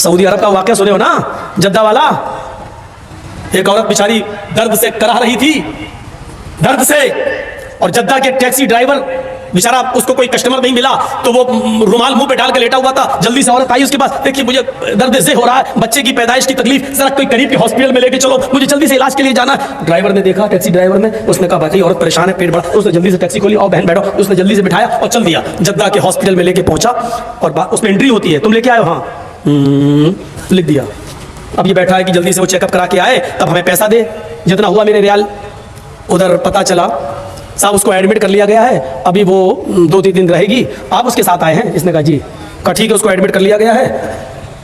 Saudi अरब का वाकया सुने हो ना, जद्दा वाला। एक औरत बेचारी दर्द से कराह रही थी, दर्द से, और जद्दा के टैक्सी ड्राइवर बेचारा, उसको कोई कस्टमर नहीं मिला तो वो रुमाल मुंह पे डाल के लेटा हुआ था। जल्दी से औरत आई उसके पास, देखिए मुझे दर्द से हो रहा है, बच्चे की पैदाइश की तकलीफ, जरा कोई करीब के हॉस्पिटल में लेके चलो, मुझे जल्दी से इलाज के लिए जाना है। ड्राइवर ने देखा, टैक्सी ड्राइवर ने, उसने कहा भाई औरत परेशान है, पेट बड़ा, उसने जल्दी से टैक्सी खोली, और बहन बैठो, उसने जल्दी से बिठाया और चल दिया। जद्दा के हॉस्पिटल में लेके पहुंचा और उसमें एंट्री होती है, तुम लेके आए हो? हाँ, लिख दिया। अब ये बैठा है कि जल्दी से वो चेकअप करा के आए, तब हमें पैसा दे, जितना हुआ मेरे रियाल। उधर पता चला साहब उसको एडमिट कर लिया गया है, अभी वो 2-3 दिन रहेगी, आप उसके साथ आए हैं? इसने कहा जी। कहा ठीक है, उसको एडमिट कर लिया गया है।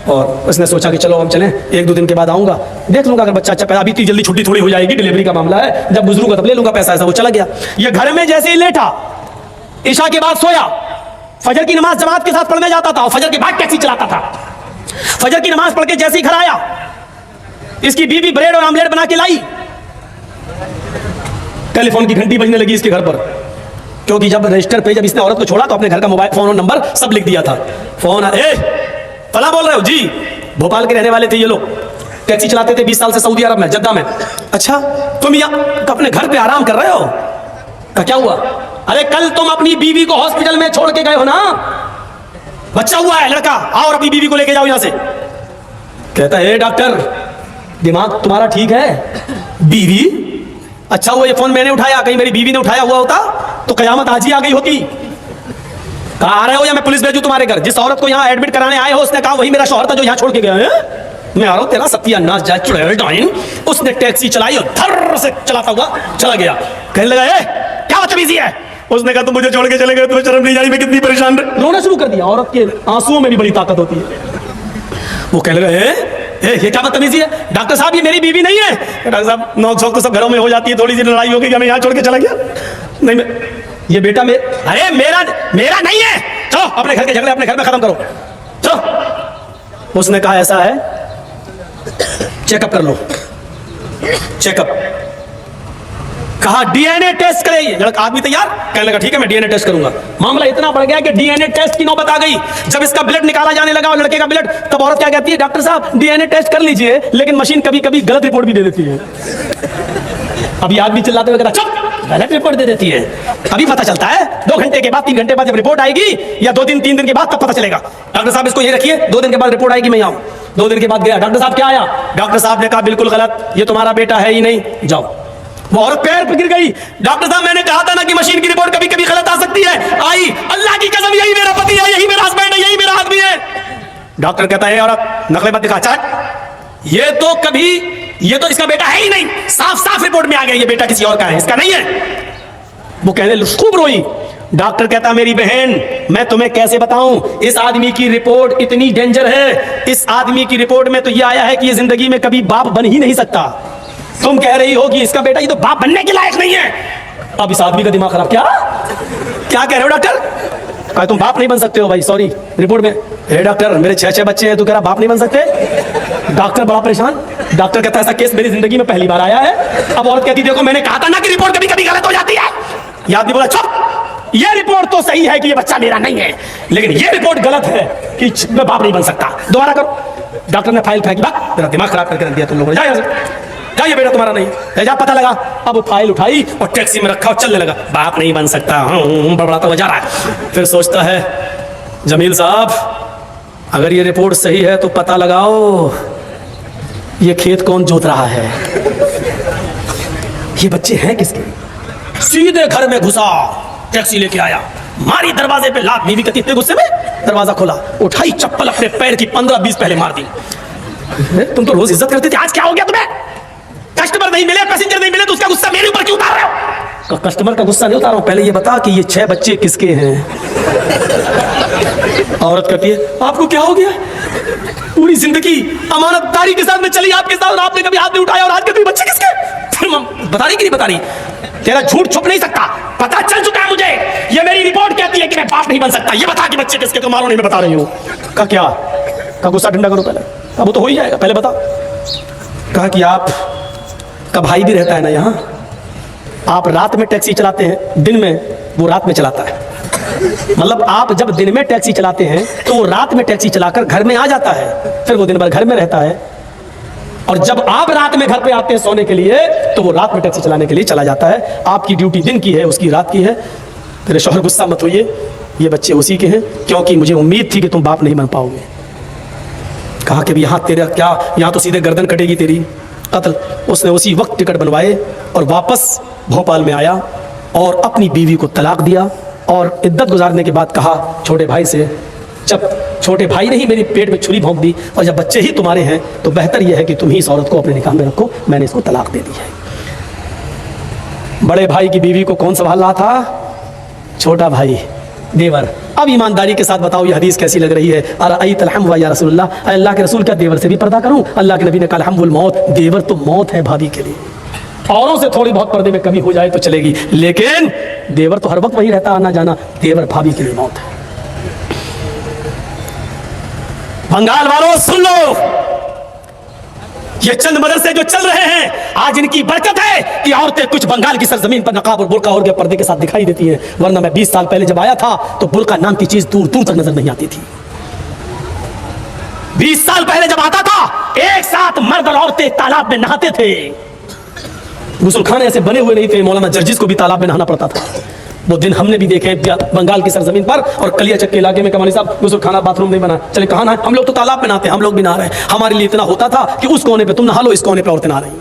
और उसने सोचा कि चलो हम चलें, 1-2 दिन के बाद आऊँगा, देख लूँगा अगर बच्चा अच्छा पैदा, अभी इतनी जल्दी छुट्टी थोड़ी हो जाएगी, डिलीवरी का मामला है, जब गुजरूंगा तब ले लूँगा पैसा। ऐसा वो चला गया। ये घर में जैसे ही लेटा, ईशा के बाद सोया, फजर की नमाज जमात के साथ पढ़ने जाता था और फजर के बाद टैक्सी चलाता था। फजर की नमाज पढ़ के जैसे ही घर आया, इसकी बीवी ब्रेड और आमलेट बना के लाई, टेलीफोन की घंटी बजने लगी इसके घर पर, क्योंकि जब रजिस्टर पे जब इसने औरत को छोड़ा तो अपने घर का मोबाइल फोन और नंबर सब लिख दिया था। फोन, फला बोल रहे हो जी? भोपाल के रहने वाले थे ये लोग, टैक्सी चलाते थे 20 साल से सऊदी अरब में, जद्दा में। अच्छा, तुम यहाँ अपने घर पे आराम कर रहे हो? का क्या हुआ? अरे कल तुम अपनी बीवी को हॉस्पिटल में छोड़ के गए हो ना, बच्चा हुआ है लड़का, और अपनी बीवी को लेके जाओ यहां से। कहता है डॉक्टर दिमाग तुम्हारा ठीक है? बीवी? अच्छा वो ये फोन मैंने उठाया, कहीं मेरी बीवी ने उठाया हुआ होता तो कयामत आज ही आ गई होती। कहा आ रहे हो या मैं पुलिस भेजूं तुम्हारे घर? जिस औरत को यहाँ एडमिट कराने आए हो उसने कहा वही मेरा शौहर था जो यहाँ छोड़ के गया है। मैं आ रहा हूँ, तेरा सत्यानाश जाए चुड़ैल। उसने टैक्सी चलाई और धर से चलाता हुआ चला गया। कहने लगा क्या बदतमीजी है? उसने कहा तुम मुझे छोड़ के चले गए, तुम्हें शर्म नहीं आई? मैं कितनी परेशान। रोना शुरू कर दिया। औरत के आंसुओं में भी बड़ी ताकत होती है। वो कहने लगा ये क्या बदतमीजी है? डॉक्टर साहब ये मेरी बीवी नहीं है। डॉक्टर साहब नौक-झोंक तो सब घरों में हो जाती है, थोड़ी सी लड़ाई हो गई, मैं यहाँ छोड़ के चला गया। नहीं मैं ये बेटा अरे मेरा नहीं है, चलो अपने घर के झगड़े अपने घर में खत्म करो, चलो। उसने कहा ऐसा है, चेकअप कर लो। चेकअप कहा डीएनए टेस्ट करें। लड़का आदमी तैयार, कहने लगा ठीक है मैं डीएनए टेस्ट करूंगा। मामला इतना बढ़ गया कि डीएनए टेस्ट की नौबत आ गई। जब इसका ब्लड निकाला जाने लगा और लड़के का ब्लड, तब औरत क्या कहती है, डॉक्टर साहब डीएनए टेस्ट कर लीजिए, लेकिन मशीन कभी कभी गलत रिपोर्ट भी दे देती है। अभी आदमी चिल्लाते हुए कहता चुप, गलत रिपोर्ट दे देती है। अभी पता चलता है 2 घंटे के बाद, 3 घंटे बाद जब रिपोर्ट आएगी, या 2 दिन 3 दिन के बाद, तब पता चलेगा। डॉक्टर साहब इसको ये रखिए, 2 दिन के बाद रिपोर्ट आएगी, मैं आऊँ। 2 दिन के बाद गया, डॉक्टर साहब क्या आया? डॉक्टर साहब ने कहा बिल्कुल गलत, ये तुम्हारा बेटा है ही नहीं, जाओ। वो औरत पैर पे गिर गई। डॉक्टर साहब मैंने कहा था ना कि मशीन की रिपोर्ट कभी कभी गलत आ सकती है। आई, अल्लाह की कसम यही मेरा पति है, यही मेरा हस्बैंड है, यही मेरा आदमी है। डॉक्टर कहता है औरत नकली मत दिखा, चल ये तो इसका बेटा है ही नहीं, साफ साफ रिपोर्ट में आ गया ये बेटा किसी और का है, इसका नहीं है। वो कहने खूब रोई। डॉक्टर कहता मेरी बहन मैं तुम्हें कैसे बताऊं, इस आदमी की रिपोर्ट इतनी डेंजर है, इस आदमी की रिपोर्ट में तो ये आया है कि ये जिंदगी में कभी बाप बन ही नहीं सकता। तुम कह रही हो कि इसका बेटा ये तो बाप बनने के लायक नहीं है। अब इस आदमी का दिमाग खराब। क्या कह रहे हो डॉक्टर? कहा तुम बाप नहीं बन सकते हो भाई, सॉरी रिपोर्ट में। हे डॉक्टर मेरे 6 बच्चे हैं, तू कह रहा बाप नहीं बन सकते? डॉक्टर बड़ा परेशान। डॉक्टर कहता ऐसा केस मेरी जिंदगी में पहली बार आया है। अब औरत कहती देखो मैंने कहा था ना कि रिपोर्ट कभी कभी गलत हो जाती है। ये आदमी बोला चुप, ये रिपोर्ट तो सही है कि ये बच्चा मेरा नहीं है, लेकिन ये रिपोर्ट गलत है कि मैं बाप नहीं बन सकता। दोबारा करो। डॉक्टर ने फाइल फेंकी, मेरा दिमाग खराब करके रख दिया तुम लोगों ने, जा ये बेटा तुम्हारा नहीं है, जा पता लगा। अब वो फाइल उठाई और टैक्सी में रखा और चलने लगा। बाप नहीं बन सकता, बड़बड़ाता हुआ जा रहा है। फिर सोचता है जमील साहब अगर ये रिपोर्ट सही है तो पता लगाओ ये खेत कौन जोत रहा है, ये बच्चे हैं किसके। सीधे घर में घुसा, टैक्सी लेके आया, मारी दरवाजे पे लात। बीवी कहती इतने गुस्से में दरवाजा खोला, उठाई चप्पल अपने पैर की 15-20 पहले मार दी। तुम तो रोज इज्जत करते थे, आज क्या हो गया तुम्हें? कस्टमर नहीं मिले, पैसेंजर नहीं मिले तो उसका गुस्सा मेरे ऊपर क्यों उतार रहे हो? कस्टमर का गुस्सा नहीं उतार रहा हूं, पहले ये बता कि ये 6 बच्चे किसके हैं। औरत कहती है आपको क्या हो गया? पूरी जिंदगी अमानतदारी के साथ में चली आपके साथ और आपने कभी हाथ नहीं उठाया, और आज के बच्चे किसके? फिर बता रही कि नहीं बता रही? तेरा झूठ छुप नहीं सकता, पता चल चुका है मुझे। ये मेरी रिपोर्ट कहती है कि मैं बाप नहीं बन सकता। ये बता कि बच्चे किसके, तो मालूम नहीं, मैं बता रही हूँ। का क्या? का गुस्सा ठंडा करो पहले, अब वो तो हो ही जाएगा, पहले बता। कहा कि आप का भाई भी रहता है ना यहाँ, आप रात में टैक्सी चलाते हैं, दिन में वो रात में चलाता है। मतलब आप जब दिन में टैक्सी चलाते हैं तो वो रात में टैक्सी चलाकर घर में आ जाता है, फिर वो दिन भर घर में रहता है। और जब आप रात में घर पे आते हैं सोने के लिए तो वो रात में टैक्सी चलाने के लिए चला जाता है। आपकी ड्यूटी दिन की है, उसकी रात की है। मेरे शौहर गुस्सा मत होइए, ये बच्चे उसी के हैं, क्योंकि मुझे उम्मीद थी कि तुम बाप नहीं बन पाओगे। कहा कि यहाँ तेरा क्या, यहाँ तो सीधे गर्दन कटेगी तेरी, कत्ल। उसने उसी वक्त टिकट बनवाए और वापस भोपाल में आया और अपनी बीवी को तलाक दिया। और इद्दत गुजारने के बाद कहा छोटे भाई से, जब छोटे भाई ने ही मेरी पेट में छुरी भोंक दी और जब बच्चे ही तुम्हारे हैं तो बेहतर यह है कि तुम ही इस औरत को अपने निकाह में रखो, मैंने इसको तलाक दे दी है। बड़े भाई की बीवी को कौन संभाल रहा था? छोटा भाई, देवर। अब ईमानदारी के साथ बताओ ये हदीस कैसी लग रही है? अरअयतल हम्व या रसूलल्लाह, अल्लाह के रसूल क्या देवर से भी पर्दा करूं? अल्लाह के नबी ने कहा हम्वुल मौत, देवर तो मौत है भाभी के लिए। औरों से थोड़ी बहुत पर्दे में कमी हो जाए तो चलेगी, लेकिन देवर तो हर वक्त वही रहता, आना जाना। देवर भाभी के लिए मौत है। बंगाल वालों सुन लो, ये चंद मदरसे जो चल रहे हैं आज इनकी बरकत है कि औरतें कुछ बंगाल की सरजमीन पर नकाब और बुर्का और पर्दे के साथ दिखाई देती हैं, वरना मैं 20 साल पहले जब आया था तो बुर्का नाम की चीज दूर दूर तक नजर नहीं आती थी। 20 साल पहले जब आता था एक साथ मर्द और औरतें तालाब में नहाते थे। गुसलखाने ऐसे बने हुए नहीं थे, मौलाना जर्जिस को भी तालाब में नहाना पड़ता था। वो दिन हमने भी देखे बंगाल की सरजमीन पर और कलियाचक के इलाके में। कमानी साहब गुसलखाना बाथरूम नहीं बना, चले कहाँ ना, हम लोग तो तालाब में नहाते हैं, हम लोग भी नहा रहे हैं। हमारे लिए इतना होता था कि उस कोने पे तुम नहा लो, इस कोने पे औरतें नहा रही।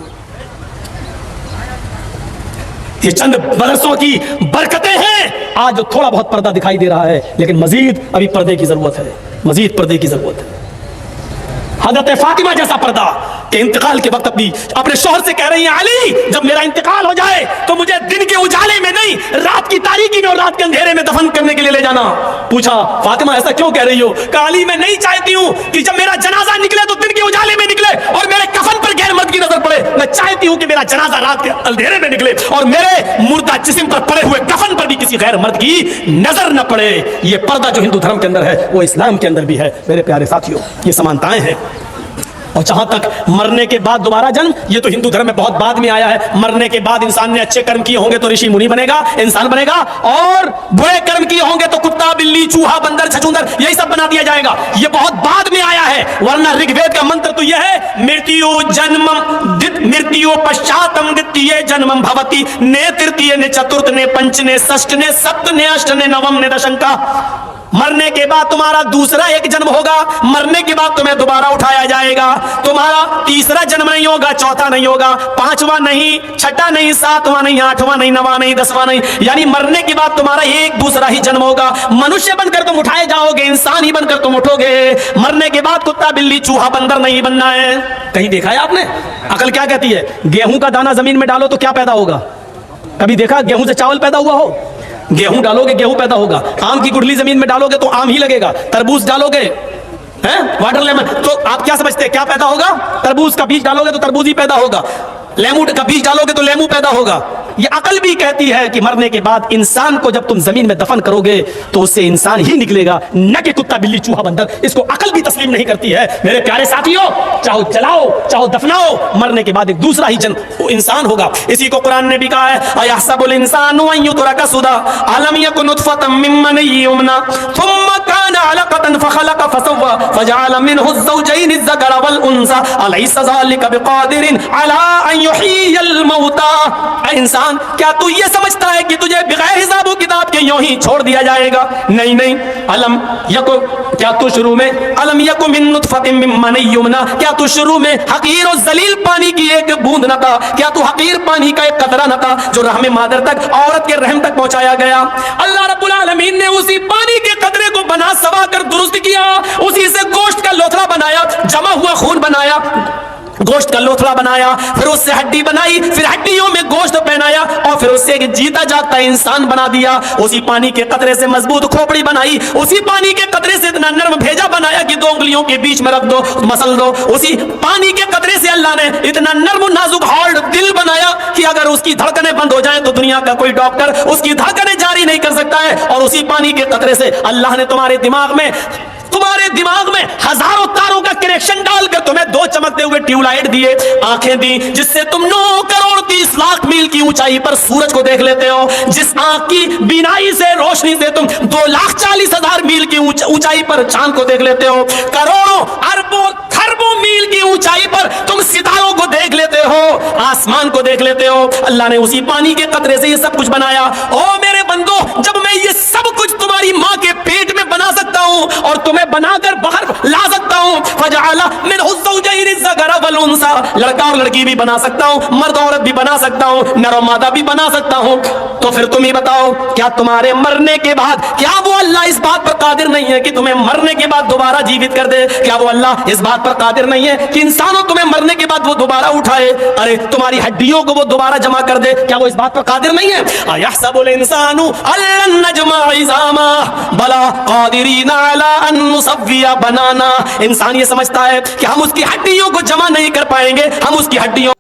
ये चंद मदरसों की बरकतें हैं आज थोड़ा बहुत पर्दा दिखाई दे रहा है, लेकिन मजीद अभी पर्दे की जरूरत है, मजीद पर्दे की जरूरत है। हज़रत फातिमा जैसा पर्दा के इंतकाल के वक्त अपने शौहर से कह रही हैं, अली जब मेरा इंतकाल हो जाए तो मुझे दिन के उजाले में नहीं, रात की तारीकी में और रात के अंधेरे में दफन करने के लिए ले जाना। पूछा फातिमा ऐसा क्यों कह रही हो? कहा अली मैं नहीं चाहती हूँ कि जब मेरा जनाजा निकले तो दिन के उजाले में निकले और मेरे कफन पर गैर मर्द की नजर पड़े। मैं चाहती हूँ कि मेरा जनाजा रात के अंधेरे में निकले और मेरे मुर्दा जिस्म पर पड़े हुए कफन पर भी किसी गैर मर्द की नजर न पड़े। ये पर्दा जो हिंदू धर्म के अंदर है वो इस्लाम के अंदर भी है। मेरे प्यारे साथियों, ये समानताएं हैं। और जहां तक मरने के बाद दोबारा जन्म, ये तो हिंदू धर्म में बहुत बाद में आया है। मरने के बाद इंसान ने अच्छे कर्म किए होंगे तो ऋषि मुनि बनेगा, इंसान बनेगा, और बुरे कर्म किए होंगे तो कुत्ता बिल्ली चूहा बंदर छछूंदर यही सब बना दिया जाएगा। ये बहुत बाद में आया है, वरना ऋग्वेद का मंत्र तो यह है मृत्यु जन्मम मृत्यु पश्चातम द्वितीय जन्मम भवति ने तृतीय ने चतुर्थ ने पंच ने षष्ठ ने सप्त ने अष्ट ने नवम ने दशम का। मरने के बाद तुम्हारा दूसरा एक जन्म होगा, मरने के बाद तुम्हें दोबारा उठाया जाएगा। तुम्हारा तीसरा जन्म नहीं होगा, चौथा नहीं होगा, पांचवा नहीं, छठा नहीं, सातवां नहीं, आठवां नहीं, नवां नहीं, 10वां नहीं, यानी मरने के बाद तुम्हारा एक दूसरा ही जन्म होगा। मनुष्य बनकर तुम उठाए जाओगे, इंसान ही बनकर तुम उठोगे। मरने के बाद कुत्ता बिल्ली चूहा बंदर नहीं बनना है। कहीं देखा है आपने? अकल क्या कहती है? गेहूं का दाना जमीन में डालो तो क्या पैदा होगा? कभी देखा गेहूं से चावल पैदा हुआ हो? गेहूं डालोगे गेहूं पैदा होगा। आम की गुठली जमीन में डालोगे तो आम ही लगेगा। तरबूज डालोगे, हैं, वाटर लेमन, तो आप क्या समझते हैं क्या पैदा होगा? तरबूज का बीज डालोगे तो तरबूज ही पैदा होगा। लेमू का बीज डालोगे तो लेमू पैदा होगा। ये अकल भी कहती है कि मरने के बाद इंसान को जब तुम जमीन में दफन करोगे तो उससे इंसान ही निकलेगा, न कि कुत्ता बिल्ली चूहा बंदर। इसको अकल भी तस्लीम नहीं करती है। मेरे प्यारे साथियों, चाहो जलाओ चाहो दफनाओ, मरने के बाद एक दूसरा ही जन्म इंसान होगा। इसी को कुरान ने भी कहा है, अयहसबुल इंसानु अन युतरका सुदा अलम यकुन नुतफतम मिन मनिय्यिन युमना थुम्मा काना अलकतन फखलक फसव्वा फजअल मिनहु ज़ौजैन अज़्ज़करा वल उन्सा अलैसा ज़ालिका बिक़ादिरिन अला अन युहयिल मौता। इंसान, क्या तू ये समझता है कि तुझे बगैर हिसाब किताब के यूं ही छोड़ दिया जाएगा? नहीं नहीं। अलम यकु, क्या तू शुरू में अलम यकु मिन नुतफतिन मिन मनिय्यिन युमना, क्या तू शुरू में हकीर और जलील पानी की एक बूंद न था? क्या तू हकीर पानी का एक कतरा न था जो रहम मादर तक, औरत के रहम तक पहुंचाया गया? अल्लाह रब्बुल आलमीन ने उसी पानी के कतरे को बना सवा कर दुरुस्त किया, उसी से गोश्त का लोथड़ा बनाया, जमा हुआ खून बनाया, गोश्त का लोथड़ा बनाया, फिर उससे हड्डी बनाई, फिर हड्डियों में गोश्त पहनाया और फिर उससे एक जीता जागता इंसान बना दिया। उसी पानी के कतरे से मजबूत खोपड़ी बनाई, उसी पानी के कतरे से इतना नर्म भेजा बनाया कि 2 उंगलियों के बीच में रख दो, मसल दो। उसी पानी के कतरे से अल्लाह ने इतना नर्म नाजुक हार्ड दिल बनाया कि अगर उसकी धड़कनें बंद हो जाए तो दुनिया का कोई डॉक्टर उसकी धड़कनें जारी नहीं कर सकता है। और उसी पानी के कतरे से अल्लाह ने तुम्हारे दिमाग में हजारों तारों का कनेक्शन डालकर तुम्हें 2 चमकते हुए ट्यूबलाइट दिए, आंखें दी जिससे तुम 9 करोड़ 30 लाख मील की ऊंचाई पर सूरज को देख लेते हो, जिस आंख की बीनाई से रोशनी से तुम 2,40,000 मील की ऊंचाई पर चांद को देख लेते हो, करोड़ों अरबों खरबों मील की ऊंचाई पर तुम सितारों को देख लेते हो, आसमान को देख लेते हो। अल्लाह ने उसी पानी के कतरे से ये सब कुछ बनाया। ओ मेरे बंदो, जब मैं ये सब कुछ तुम्हारी मां के पेट में बना सकता हूं और तुम्हें बनाकर बाहर ला सकता हूं, फजअला मिनहु ज़ौजैनि ज़कर वल उन्सा, लड़का और लड़की भी बना सकता हूं, मर्द औरत भी बना सकता हूं, नर और मादा भी बना सकता हूं, तो फिर तुम ही बताओ, क्या तुम्हारे मरने के बाद क्या वो अल्लाह इस बात पर कादिर नहीं है कि तुम्हें मरने के बाद दोबारा जीवित कर दे? क्या वो अल्लाह इस बात पर कादिर नहीं है कि इंसानों तुम्हें मरने के बाद वो दोबारा उठाए, अरे तुम्हारी हड्डियों को वो दोबारा जमा कर दे? क्या वो इस बात पर कादिर नहीं है? अयहसबुल इंसानु अल्लन नजमा इज़ामा बला कादिरीन अला अन नुसव्विया बनाना। इंसान ये समझता है कि हम उसकी हड्डियों को जमा नहीं कर पाएंगे, हम उसकी हड्डियों